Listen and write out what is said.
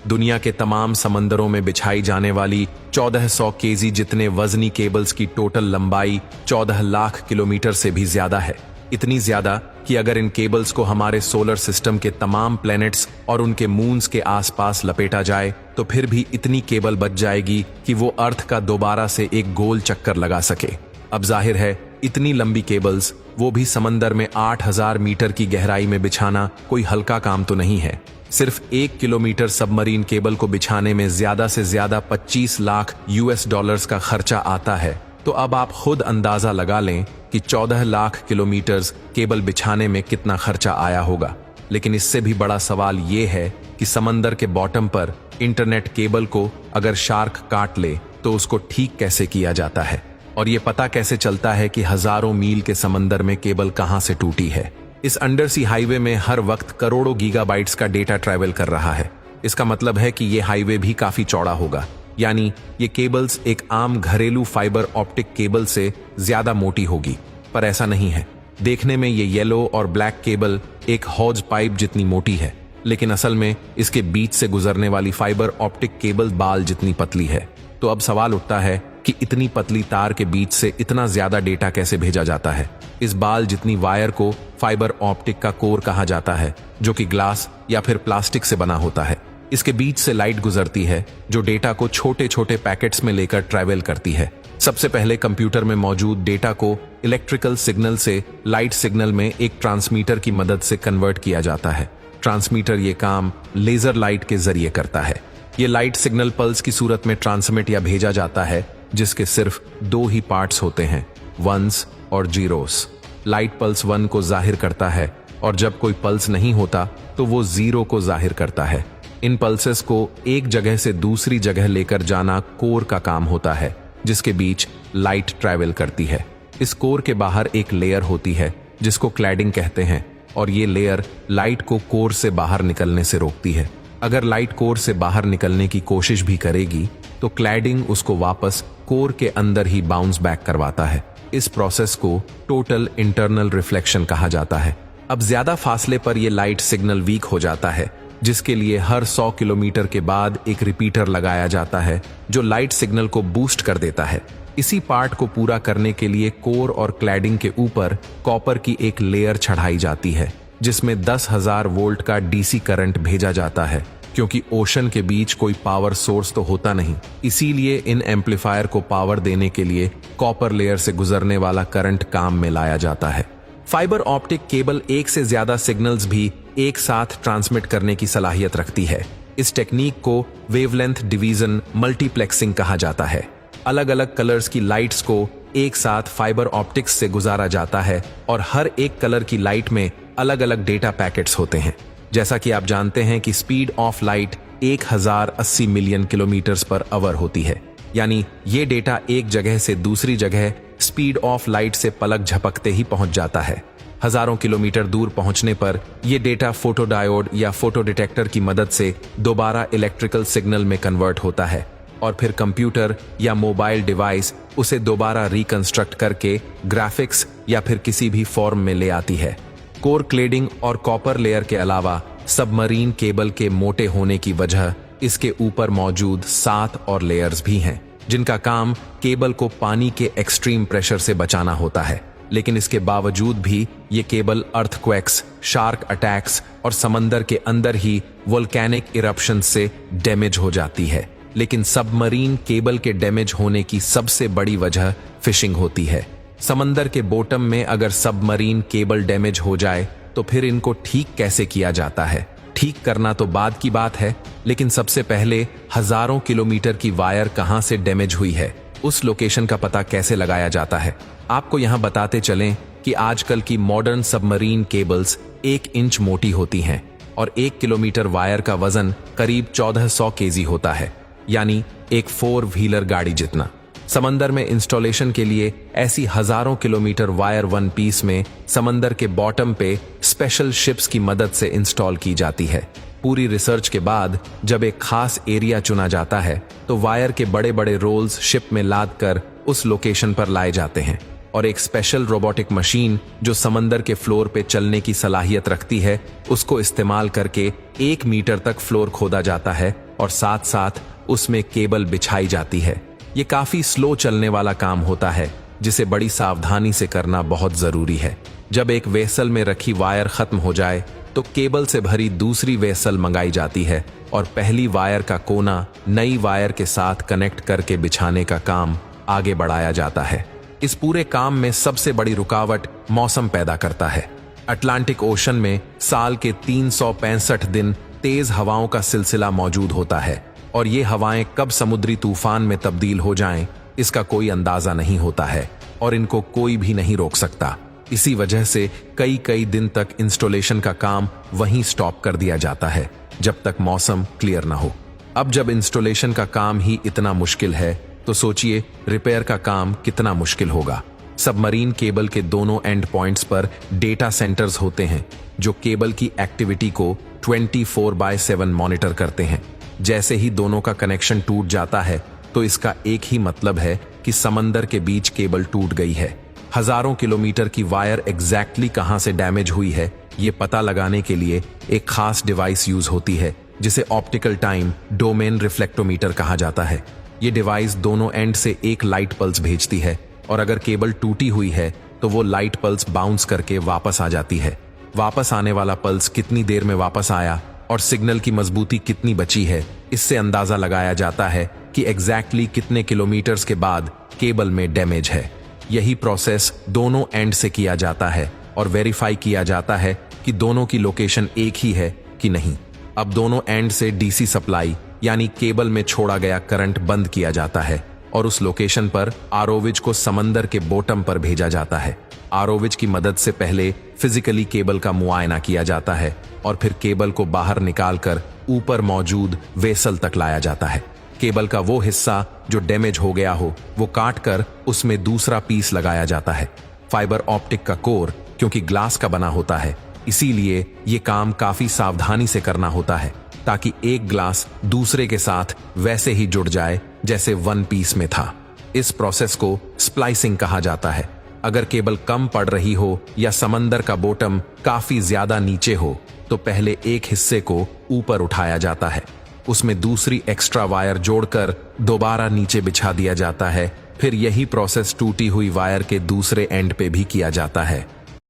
दुनिया के तमाम समंदरों में बिछाई जाने वाली 1400 केजी जितने वजनी केबल्स की टोटल लंबाई 14 लाख किलोमीटर से भी ज्यादा है। इतनी ज्यादा कि अगर इन केबल्स को हमारे सोलर सिस्टम के तमाम प्लैनेट्स और उनके मून्स के आसपास लपेटा जाए तो फिर भी इतनी केबल बच जाएगी कि वो अर्थ का दोबारा से एक गोल चक्कर लगा सके। अब जाहिर है इतनी लंबी केबल्स, वो भी समंदर में 8000 मीटर की गहराई में बिछाना कोई हल्का काम तो नहीं है। सिर्फ 1 किलोमीटर सबमरीन केबल को बिछाने में ज्यादा से ज्यादा 25 लाख US का खर्चा आता है। तो अब आप खुद अंदाजा लगा लें कि 14 लाख किलोमीटर केबल बिछाने में कितना खर्चा आया होगा। लेकिन इससे भी बड़ा सवाल ये है कि समंदर के बॉटम पर इंटरनेट केबल को अगर शार्क काट ले तो उसको ठीक कैसे किया जाता है, और ये पता कैसे चलता है कि हजारों मील के समंदर में केबल कहां से टूटी है। इस अंडर सी हाईवे में हर वक्त करोड़ों गीगाबाइट्स का डेटा ट्रैवल कर रहा है। इसका मतलब है कि ये हाईवे भी काफी चौड़ा होगा, यानी ये केबल्स एक आम घरेलू फाइबर ऑप्टिक केबल से ज्यादा मोटी होगी। पर ऐसा नहीं है। देखने में ये येलो और ब्लैक केबल एक हौज पाइप जितनी मोटी है, लेकिन असल में इसके बीच से गुजरने वाली फाइबर ऑप्टिक केबल बाल जितनी पतली है। तो अब सवाल उठता है कि इतनी पतली तार के बीच से इतना ज्यादा डेटा कैसे भेजा जाता है। इस बाल जितनी वायर को फाइबर ऑप्टिक का कोर कहा जाता है, जो कि ग्लास या फिर प्लास्टिक से बना होता है। इसके बीच से लाइट गुजरती है जो डेटा को छोटे छोटे पैकेट्स में लेकर ट्रैवल करती है। सबसे पहले कंप्यूटर में मौजूद डेटा को इलेक्ट्रिकल सिग्नल से लाइट सिग्नल में एक ट्रांसमीटर की मदद से कन्वर्ट किया जाता है। ट्रांसमीटर ये काम लेजर लाइट के जरिए करता है। ये लाइट सिग्नल पल्स की सूरत में ट्रांसमिट या भेजा जाता है, जिसके सिर्फ 2 ही पार्ट्स होते हैं, वंस और जीरोस। लाइट पल्स 1 को जाहिर करता है और जब कोई पल्स नहीं होता तो वो 0 को जाहिर करता है। इन पल्सेस को एक जगह से दूसरी जगह लेकर जाना कोर का काम होता है, जिसके बीच लाइट ट्रैवल करती है। इस कोर के बाहर एक लेयर होती है जिसको क्लैडिंग कहते हैं, और ये लेयर लाइट को कोर से बाहर निकलने से रोकती है। अगर लाइट कोर से बाहर निकलने की कोशिश भी करेगी तो क्लैडिंग उसको वापस कोर के अंदर ही बाउंस बैक करवाता है। इस प्रोसेस को टोटल इंटरनल रिफ्लेक्शन कहा जाता है। अब ज्यादा फासले पर यह लाइट सिग्नल वीक हो जाता है, जिसके लिए हर 100 किलोमीटर के बाद एक रिपीटर लगाया जाता है जो लाइट सिग्नल को बूस्ट कर देता है। इसी पार्ट को पूरा करने के लिए कोर और क्लैडिंग के ऊपर कॉपर की एक लेयर चढ़ाई जाती है, जिसमें 10,000 वोल्ट का डीसी करंट भेजा जाता है। क्योंकि ओशन के बीच कोई पावर सोर्स तो होता नहीं, इसीलिए इन एम्पलीफायर को पावर देने के लिए कॉपर लेयर से गुजरने वाला करंट काम में लाया जाता है। फाइबर ऑप्टिक केबल एक से ज्यादा सिग्नल्स भी एक साथ ट्रांसमिट करने की सलाहियत रखती है। इस टेक्निक को वेवलेंथ डिवीजन मल्टीप्लेक्सिंग कहा जाता है। अलग अलग कलर्स की लाइट्स को एक साथ फाइबर ऑप्टिक्स से गुजारा जाता है और हर एक कलर की लाइट में अलग अलग डेटा पैकेट्स होते हैं। जैसा कि आप जानते हैं कि speed of light 1080 million kilometre per hour होती है, यानी ये डेटा एक जगह से दूसरी जगह स्पीड ऑफ लाइट से पलक झपकते ही पहुंच जाता है। हजारों किलोमीटर दूर पहुंचने पर यह डेटा फोटोडायोड या फोटो डिटेक्टर की मदद से दोबारा इलेक्ट्रिकल सिग्नल में कन्वर्ट होता है और फिर कंप्यूटर या मोबाइल डिवाइस उसे दोबारा रिकंस्ट्रक्ट करके ग्राफिक्स या फिर किसी भी फॉर्म में ले आती है। कोर क्लेडिंग और कॉपर लेयर के अलावा सबमरीन केबल के मोटे होने की वजह इसके ऊपर मौजूद 7 और लेयर्स भी हैं, जिनका काम केबल को पानी के एक्सट्रीम प्रेशर से बचाना होता है। लेकिन इसके बावजूद भी ये केबल अर्थक्वेक्स, शार्क अटैक्स और समंदर के अंदर ही वोल्केनिक इरप्शन से डैमेज हो जाती है। लेकिन सबमरीन केबल के डैमेज होने की सबसे बड़ी वजह फिशिंग होती है। समंदर के बॉटम में अगर सबमरीन केबल डैमेज हो जाए तो फिर इनको ठीक कैसे किया जाता है? ठीक करना तो बाद की बात है, लेकिन सबसे पहले हजारों किलोमीटर की वायर कहां से डैमेज हुई है, उस लोकेशन का पता कैसे लगाया जाता है। आपको यहां बताते चलें कि आजकल की मॉडर्न सबमरीन केबल्स 1 इंच मोटी होती हैं और 1 किलोमीटर वायर का वजन करीब 1400 केजी होता है, यानी एक 4 व्हीलर गाड़ी जितना। समंदर में इंस्टॉलेशन के लिए ऐसी हजारों किलोमीटर वायर वन पीस में समंदर के बॉटम पे स्पेशल शिप्स की मदद से इंस्टॉल की जाती है। पूरी रिसर्च के बाद जब एक खास एरिया चुना जाता है तो वायर के बड़े बड़े रोल्स शिप में लाद कर उस लोकेशन पर लाए जाते हैं और एक स्पेशल रोबोटिक मशीन जो समंदर के फ्लोर पे चलने की सलाहियत रखती है, उसको इस्तेमाल करके 1 मीटर तक फ्लोर खोदा जाता है और साथ साथ उसमें केबल बिछाई जाती है। ये काफी स्लो चलने वाला काम होता है जिसे बड़ी सावधानी से करना बहुत जरूरी है। जब एक वेसल में रखी वायर खत्म हो जाए तो केबल से भरी दूसरी वेसल मंगाई जाती है और पहली वायर का कोना नई वायर के साथ कनेक्ट करके बिछाने का काम आगे बढ़ाया जाता है। इस पूरे काम में सबसे बड़ी रुकावट मौसम पैदा करता है। अटलांटिक ओशन में साल के 365 दिन तेज हवाओं का सिलसिला मौजूद होता है और ये हवाएं कब समुद्री तूफान में तब्दील हो जाएं, इसका कोई अंदाजा नहीं होता है और इनको कोई भी नहीं रोक सकता। इसी वजह से कई दिन तक इंस्टॉलेशन का काम वहीं स्टॉप कर दिया जाता है जब तक मौसम क्लियर ना हो। अब जब इंस्टॉलेशन का काम ही इतना मुश्किल है तो सोचिए रिपेयर का काम कितना मुश्किल होगा। सबमरीन केबल के दोनों एंड पॉइंट्स पर डेटा सेंटर्स होते हैं जो केबल की एक्टिविटी को 24/7 मॉनिटर करते हैं। जैसे ही दोनों का कनेक्शन टूट जाता है तो इसका एक ही मतलब है कि समंदर के बीच केबल टूट गई है। हजारों किलोमीटर की वायर एग्जैक्टली कहां से डैमेज हुई है ये पता लगाने के लिए एक खास डिवाइस यूज होती है जिसे ऑप्टिकल टाइम डोमेन रिफ्लेक्टोमीटर कहा जाता है। ये डिवाइस दोनों एंड से एक लाइट पल्स भेजती है और अगर केबल टूटी हुई है तो वो लाइट पल्स बाउंस करके वापस आ जाती है। वापस आने वाला पल्स कितनी देर में वापस आया और सिग्नल की मजबूती कितनी बची है, इससे अंदाजा लगाया जाता है कि एग्जैक्टली कितने किलोमीटर्स के बाद केबल में डैमेज है। यही प्रोसेस दोनों एंड से किया जाता है और वेरीफाई किया जाता है कि दोनों की लोकेशन एक ही है कि नहीं। अब दोनों एंड से डीसी सप्लाई यानी केबल में छोड़ा गया करंट बंद किया जाता है और उस लोकेशन पर आरओविज को समंदर के बॉटम पर भेजा जाता है। आरओविज की मदद से पहले फिजिकली केबल का मुआयना किया जाता है और फिर केबल को बाहर निकालकर ऊपर मौजूद वेसल तक लाया जाता है। केबल का वो हिस्सा जो डैमेज हो गया हो वो काट कर उसमें दूसरा पीस लगाया जाता है। फाइबर ऑप्टिक का कोर क्योंकि ग्लास का बना होता है इसीलिए ये काम काफी सावधानी से करना होता है ताकि एक ग्लास दूसरे के साथ वैसे ही जुड़ जाए जैसे वन पीस में था। इस प्रोसेस को स्प्लाइसिंग कहा जाता है। अगर केबल कम पड़ रही हो या समंदर का बॉटम काफी ज्यादा नीचे हो तो पहले एक हिस्से को ऊपर उठाया जाता है, उसमें दूसरी एक्स्ट्रा वायर जोड़कर दोबारा नीचे बिछा दिया जाता है। फिर यही प्रोसेस टूटी हुई वायर के दूसरे एंड पे भी किया जाता है।